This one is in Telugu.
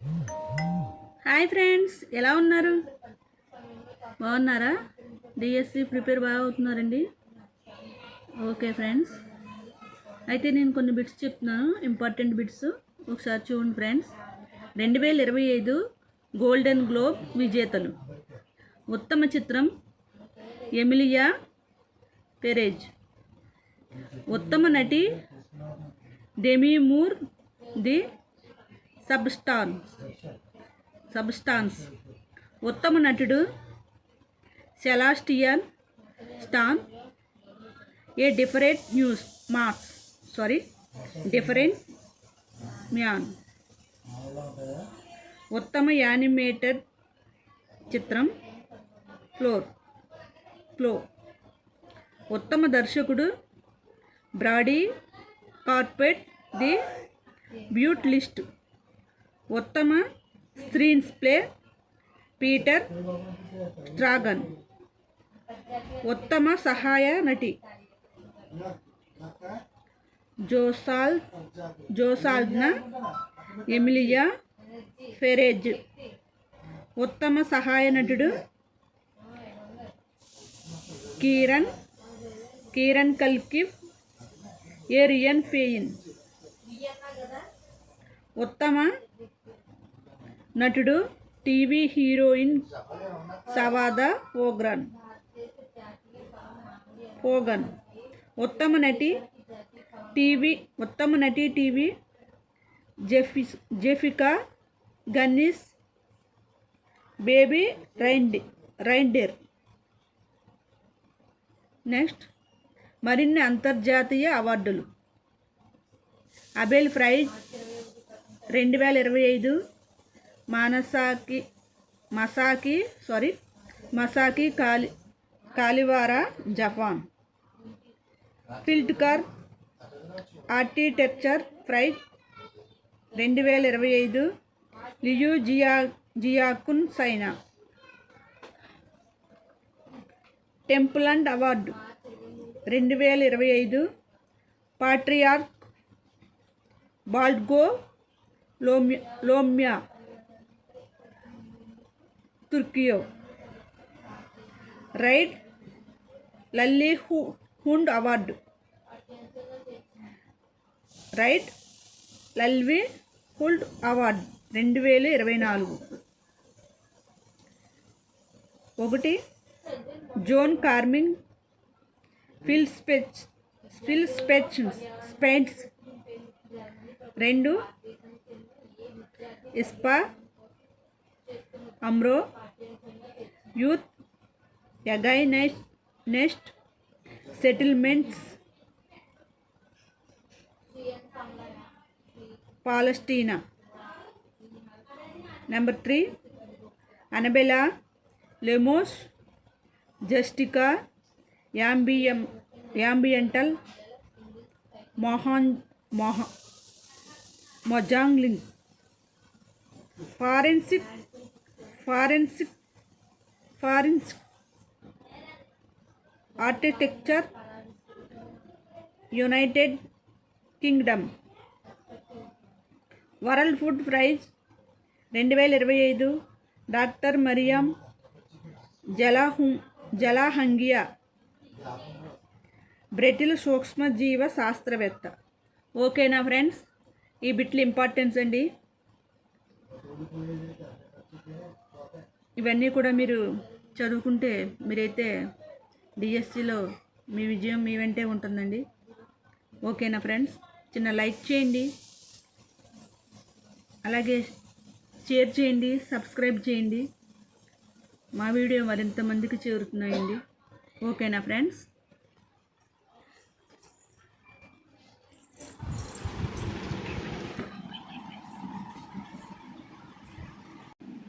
హాయ్ ఫ్రెండ్స్, ఎలా ఉన్నారు? బాగున్నారా? డిఎస్సి ప్రిపేర్ బాగా అవుతున్నారండి? ఓకే ఫ్రెండ్స్, అయితే నేను కొన్ని బిట్స్ చెప్తున్నాను, ఇంపార్టెంట్ బిట్స్. ఒకసారి చూడండి ఫ్రెండ్స్. 2025 గోల్డెన్ గ్లోబ్ విజేతలు. ఉత్తమ చిత్రం ఎమిలియా పెరేజ్. ఉత్తమ నటి డెమీ మూర్, ది సబ్స్టాన్స్. ఉత్తమ నటుడు సెలాస్టియన్ స్టాన్. Different man. ఉత్తమ యానిమేటెడ్ చిత్రం ఫ్లో. ఉత్తమ దర్శకుడు బ్రాడీ కార్పెట్, ది బ్యూట్ లిస్ట్. ఉత్తమ స్క్రీన్ ప్లే పీటర్ స్ట్రాగన్. ఉత్తమ సహాయ నటి జోసాల్నా ఎమిలియా పెరేజ్. ఉత్తమ సహాయ నటుడు కీరన్ కల్కిఫ్, రియన్ ఫెయిన్. ఉత్తమ నటుడు టీవీ హీరోయిన్ సవాదా ఫోగన్. ఉత్తమ నటి TV Jessica Gunning, Baby Reindeer. Next, మరిన్ని అంతర్జాతీయ అవార్డులు. Abel Prize 2025 Masaki Kashiwara, Japan. Pritzker Architecture Prize 2025 Liu Jiakun, China. Temple award 2025 patriarch Bartholomew, Turkiye. Right Livelihood award 2024. 1 Joan Carling Philippines. 2 Issa Amro Youth Against Settlements పాలస్టీనా. 3 అనబెలా లెమోస్ జస్టికా యాంబియంటల్ మొజాంగ్లింగ్. Forensic Architecture, United Kingdom. World Food Prize 2025 doctor Mariangela జలాహంగియా, బ్రెజిల్ సూక్ష్మజీవ శాస్త్రవేత్త. ఓకేనా ఫ్రెండ్స్, ఈ బిట్లు ఇంపార్టెన్స్ అండి. ఇవన్నీ కూడా మీరు చదువుకుంటే మీరైతే డిఎస్సిలో మీ విజయం మీ వెంటే ఉంటుందండి. ఓకేనా ఫ్రెండ్స్, చిన్న లైక్ చేయండి, అలాగే షేర్ చేయండి, సబ్స్క్రైబ్ చేయండి. మా వీడియో మరింత మందికి చేరుతున్నాయండి. ఓకేనా ఫ్రెండ్స్.